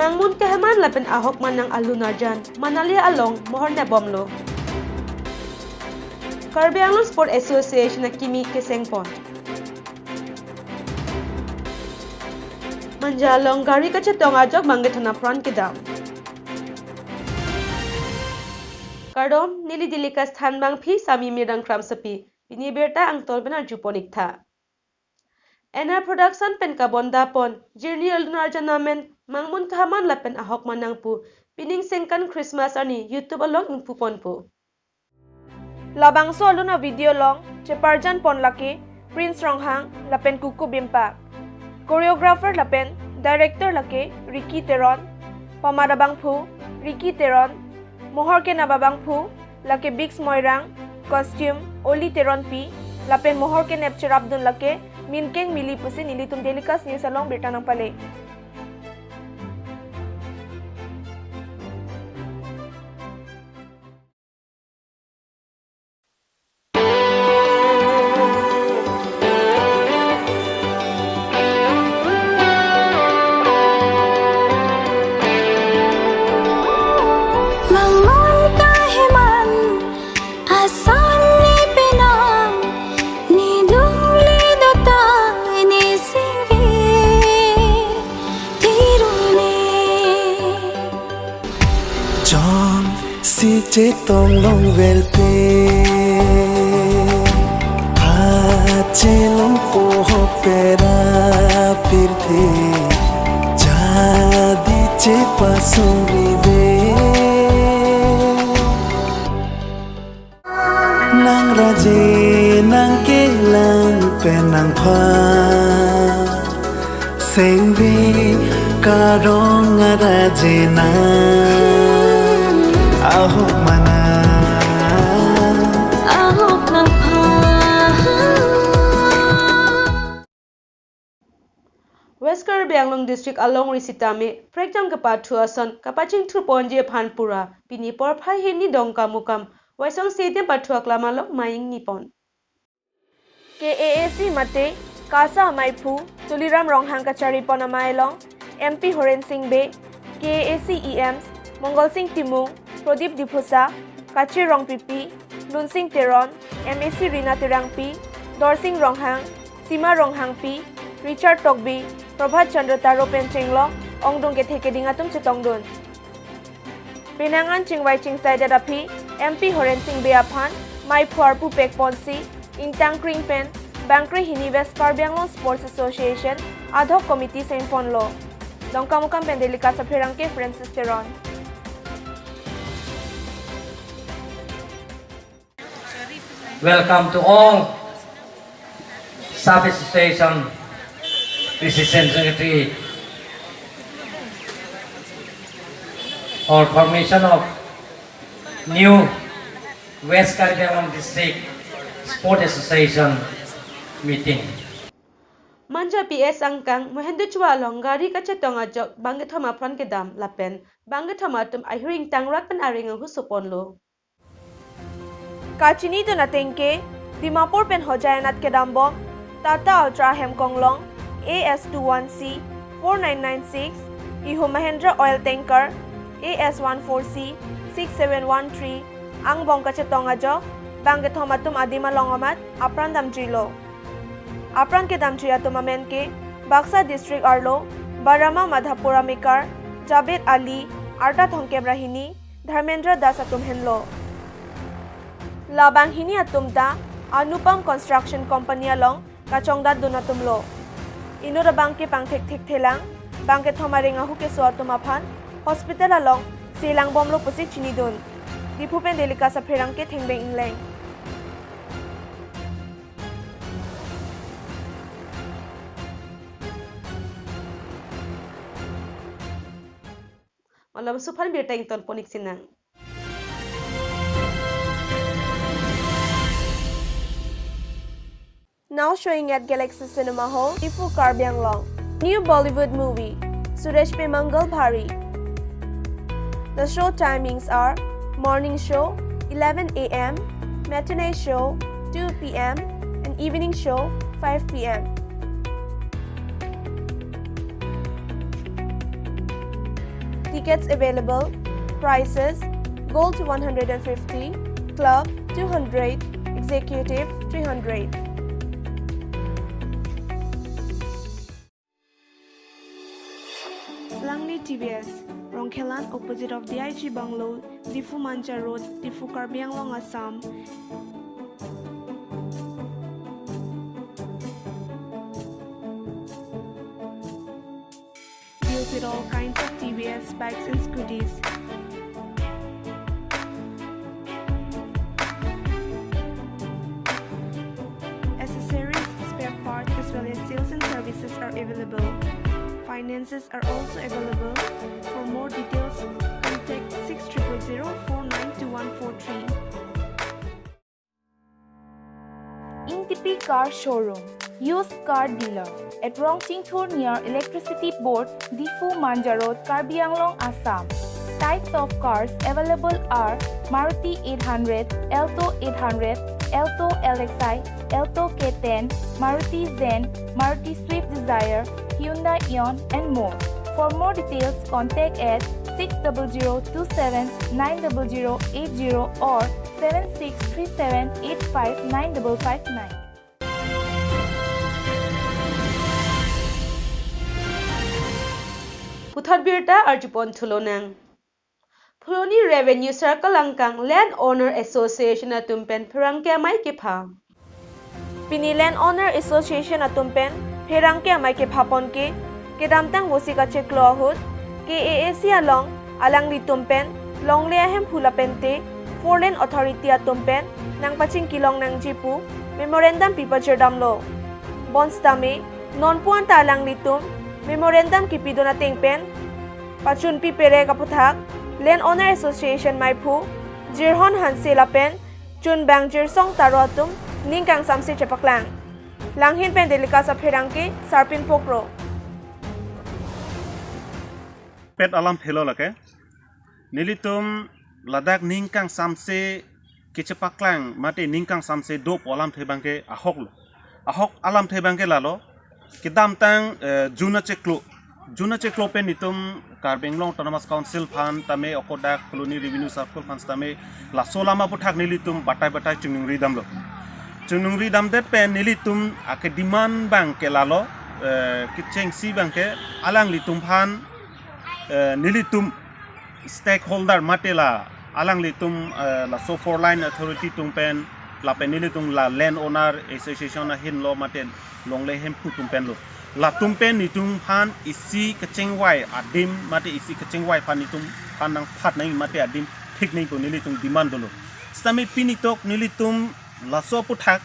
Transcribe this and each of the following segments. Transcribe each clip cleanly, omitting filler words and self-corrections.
Mangmun keheman lapen ahok manang alunarjan, manalia along mohor na bomlo. Karbi Anglong Sport Association na kimi kesengpon. Manjalong gari kacetong ajok bangetona pran kedam. Kardom nili dilika sthan bang phi sami mirang kram sapi, pini berta ang tol benar juponik tha. NR Production pen kabonda pon, jirni alunarjan namen, mangmun keheman lapen ahok manang pu, pining sengkan Christmas ani YouTube along ingpu pon pu. Labangso aluna video long, Cheparjan pon laki, Prince Ronghang, lapen kuku bimpa. Choreographer lapen, director laki, Ricky Teron, pamarabang pu, Ricky Teron, mohor ke nababang pu, laki Bix Moirang, costume, Oli Teron pi, lapen mohor ke nepcher Abdun laki, Minkeng mili pusi nilitum delikas news along bertanang pale. Si chế tông long vel pe ha chế long po pe ra pir the jadi chế pasung ribe nang raje nang ke lang pe nang pha seng vi karong raje na ahok mana ahok nang pha. West Karbi Anglong District along Risitame, Prekjam kapa thuason, kapaching thuponje phanpura, pini por phai hini dongka mukam, waisong stadium pathua klamalok maying nipon. KAAC mate, Kasa Maipu, Tuliram Ronghang Kachari Ponamailong, MP Horen Singh Be, KAAC EMs, Mongol Singh Timung, Prodip Dipusa, Kachi Rong Pipi, Lun Singh Teron, MAC Rina Terang Pi, Dor Singh Ronghang, Sima Ronghang Pi, Richard Tokbi, Prabhat Chandra Taro Penchenglo, Ongdong ke theke dingatum chitongdun. Pinangan Chingwai Chingsai Dadapi, MP Horen Singh Beaphan, Mai Phuarpu Pek Ponsi, Intang Kring Pen, Bankri Hini West Karbi Anglong Sports Association, Ad hoc Committee Saint Ponlo. Dongkamukam Pendelika Sapirangke Francis Teron. Welcome to all sub-association President Secretary or formation of new West Karbi Anglong District Sport Association meeting. Manja PS angkang mohendu chua long gari kacetong ajok bangetoma pran kedam lapen bangetoma tum ahiring tangrak pen aring ang husupon lo. Kachini to natengke, Dimapur pen hojayanat kedambom, Tata Ultra Hemkonglong, AS21C 4996, Iho Mahendra Oil Tanker, AS14C 6713, Ang Bong Kachetong Ajok, Bangethomatum Adima Longomat, Apran Damjilo. Apran ke Damjia Tumamenke, Baksa District Arlo, Barama Madhapura Mikar, Jabed Ali, Arta Thongkebrahini, Dharmendra Dasatum Henlo. Labang hini atumta Anupam Construction Company along Kachongda Dunatumlo. Inura bangke pangthek thek thelang bangke thomarenga huke suatumaphan hospital along Selang bomlo pusik chinidun. Dipupen delika sa pherangke thengbeng ingleng. Malam suphan birta ington ponik sinang. Now showing at Galaxy Cinema Hall, Ifu Karbi Anglong. New Bollywood movie, Suresh P. Mangal Bhari. The show timings are morning show 11 a.m., matinee show 2 p.m. and evening show 5 p.m. Tickets available. Prices: Gold 150, Club 200, Executive 300. Langli TVS, Rongkhelan opposite of DIG Bungalow, Difu Manja Road, Difu Karbi Anglong, Assam. Deals with all kinds of TVS bikes and scooters. Accessories, spare parts as well as sales and services are available. Finances are also available. For more details, contact 6000492143. Intipi Car Showroom, used car dealer at Rongchingthur near Electricity Board, Difu Manja Road, Karbi Anglong, Assam. Types of cars available are Maruti 800, Alto 800, Alto LXi, Alto K10, Maruti Zen, Maruti Swift Desire, Hyundai Eon, and more. For more details, contact at 6002790080 or 7637859559. Puthabirta Arjupon Tulonang Puloni Revenue Circle Angkang Land Owner Association Atumpen Perangke Mai Kipha Pini Land Owner Association Atumpen Perangke Mai Kiphapon ke Kedamtang Wosika Cheklo Ahut KAAC Along Alang Litumpen Longle Ahem Pulapente 4 Lane Authority Atumpen Nang Paching Kilong Nang Jipu Memorandum Pipacher Damlo Bonds Dame Non Puanta Alang Litum Memorandum Kipido na Tingpen Pachun Pipere Kaputhak Land Owner Association Maipu Jirhon Hanse Lapen Chun Bang Jirsong Tarotum Ningkang Samsi Chepaklang Langhin Pen Delika sa Perangke Sarpin Pokro Pet alam phelo lake Nilitum Ladak Ningkang Samse Kichepaklang Mate Ningkang Samse do alam thebangke ahok alam thebangke lalo Kidam tang Juna Cheklo pen nitum Karbenglong Autonomous Council Fan tame okodak Colony Revenue Circle Fans tame la solama puthak nilitum batai chunungri damlo chunungri dam det pen nilitum akediman bangke lalo kitchengsi bangke alang litum fan nilitum stakeholder matela alang litum la so four line authority tum pen la pen nilitum la land owner association na hin lo maten longle hem putum pen lo la tumpen nitum phan isi kachengwai adim mate isi kachengwai phan nitum phan nang phat nai mate adim thik nei ko nilitum demand dolo stami pinitok nilitum la so puthak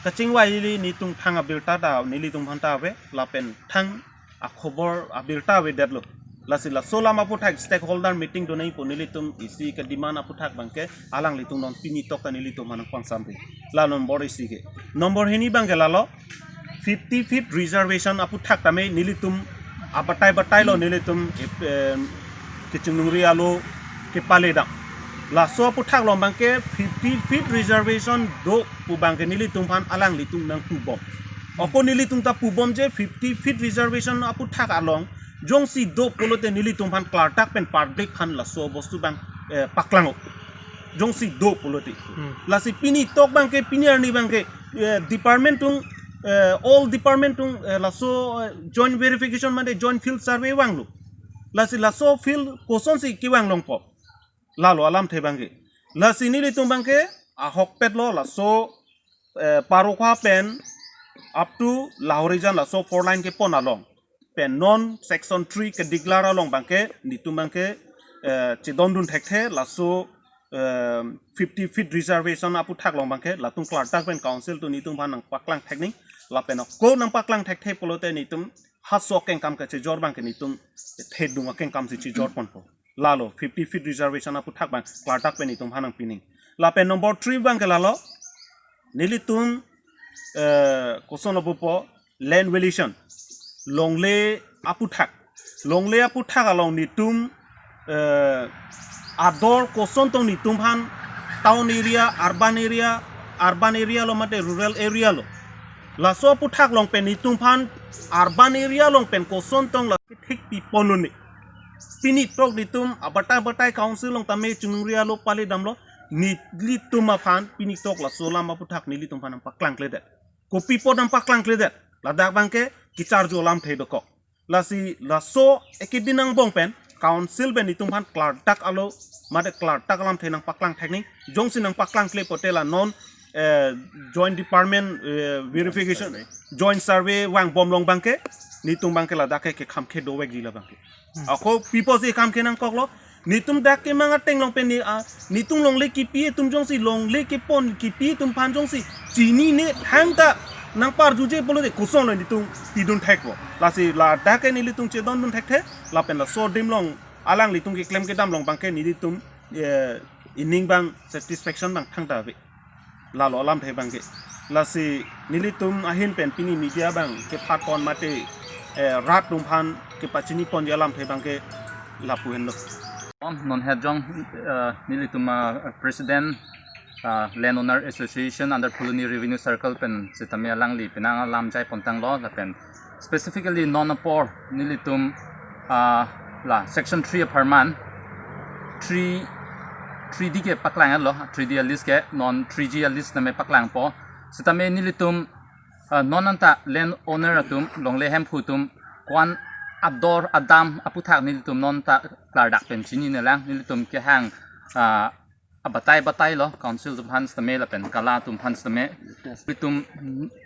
kachengwai li nitum thanga birta da nilitum phanta we la pen thang a khobor abirta we datlo lasi la sola ma puthak stakeholder meeting do nei ko nilitum isi ka demand a puthak bangke alang litum non pinitok ka nilitum manang pangsamri la number isi ke number hini bangke lalo 50 feet reservation aputhak tame nilitum abatai lo nilitum kichunungri alo kepaleda la so aputhak lo bangke 50 feet reservation do pu bangke nilitum phan alang litum nang pubom oko nilitum ta pubom je 50 feet reservation aputhak along jongsi do polote nilitum phan klartak pen public phan la so bostu bang paklango jongsi do polote la si pini tok bangke piniarni bangke department tung all department tung laso joint verification mande joint field survey wanglu lasi laso field koson si ki wanglong po lalo alam thebange lasi ni litung bangke ahok pet lo laso parokwa pen up to lahorijan laso 4 line ke pon along pen non section 3 ke declare along bangke nitum bangke chidondun thekhe laso 50 feet reservation apu thak long bangke latung klartak pen council to nitum ban nang paklang thekning lapena ko nang paklang thek the polote nitum haso keng kam ka che jor bang ke nitum thedunga keng kam si che jor pon po lalo 50 feet reservation apu thak bang klartak pen nitum hanang pining lapen number 3 bang ke lalo nilitum koson obupo land valuation longle apu thak along nitum ador koson tong nitum han town area urban area lo mate rural area lo la so puthak long pen nitum phan urban area long pen koson tong la thik pi ponuni pini tok nitum abata council long tame chungria lo pale damlo nilitum aphan pini tok la solam aputhak nilitum phan paklang klede kopi podam paklang klede ladak bangke kichar jolam thedoko lasi laso ekidinang bongpen council ben nitum phan klar tak alo mate klar tak alam thenang paklang thekni jongsinang paklang kle potela non joint department verification joint survey wang bomlong bangke nitum bangke la dake ke khamke dowek gila bangke ako people se kam kenang koklo nitum dake manga tenglong pen ni nitum long le ki pi tum jong si long le ki pon ki pi tum pan jong si chini ne hangta nang par juje bolo de kusong le nitum tidun thekbo la si la dake ni litum che don dun thek the la pen la so dim long alang litum ki claim ke dam long bangke ni litum ining bang satisfaction bang thangta be la lo alam the bangke la si nilitum ahin pen pini media bang ke phat kon mate rat rumpan ke pachini pon jalam the bangke lapu hen lo non head jong nilitum president landowner association under Puluni revenue circle pen sitamia langli pinang lam jai pontang lo la pen specifically non apor nilitum la section 3 per month 3D ke paklang lo 3D list ke non 3G list na me paklang po sitame nilitum non anta land owner atum longle hem phutum kwan ador adam aputhak nilitum non ta klar dak pen chini ne lang nilitum ke hang abatai lo council tum han stame la pen kala tum han stame litum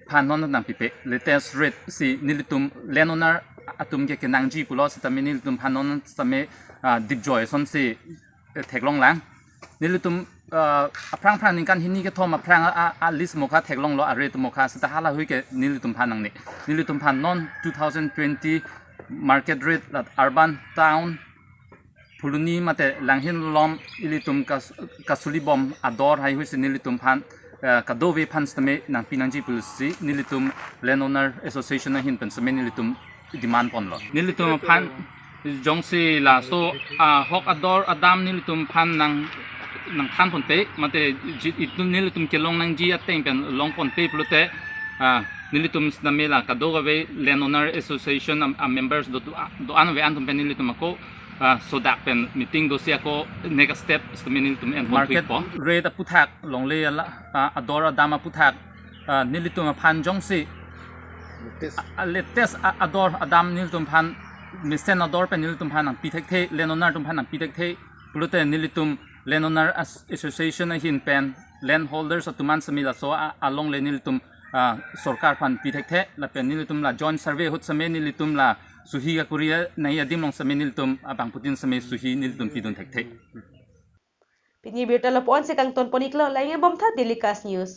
phan non nang pipe latest rate si nilitum land owner atum ke kenangji pulo sitame nilitum phan non stame deep joy son si theklong lang nilitum aprang ningkan hini ke thom aprang a list mokha theklong lo are to mokha sita hala hui ke nilitum phan nang ni nilitum phan non 2020 market rate at urban town Puluni mate langhin lom ilitum kasuli bom ador hai hui se nilitum phan kadove phan stame nang pinangji pulsi nilitum landowner association na hin pen stame nilitum demand pon lo nilitum phan jongsi la so hok ador adam nilitum phan nang phan pon te mate itun nilitum kelong nang ji ateng pen long pon te plute nilitum stame la kadove landowner association members do anwe antum pen nilitum ko so that pen meeting do sia ko next step stame nilitum en market po rate aputhak longle la ador adam aputhak nilitum phan jongsi latest ador adam nilitum phan misen ador pen nilitum phan ang pithek the landowner tum phan ang pithek the plute nilitum landowner association hin pen landholders atuman samila so along le nilitum sorkar phan pithek the la pen nilitum la joint survey hut same nilitum la suhi ka kuria nai adim long same nilitum abang putin same suhi nilitum pidun thek the Pini berta lo pon se kang ton poniklo lainge bom tha Daily Cast News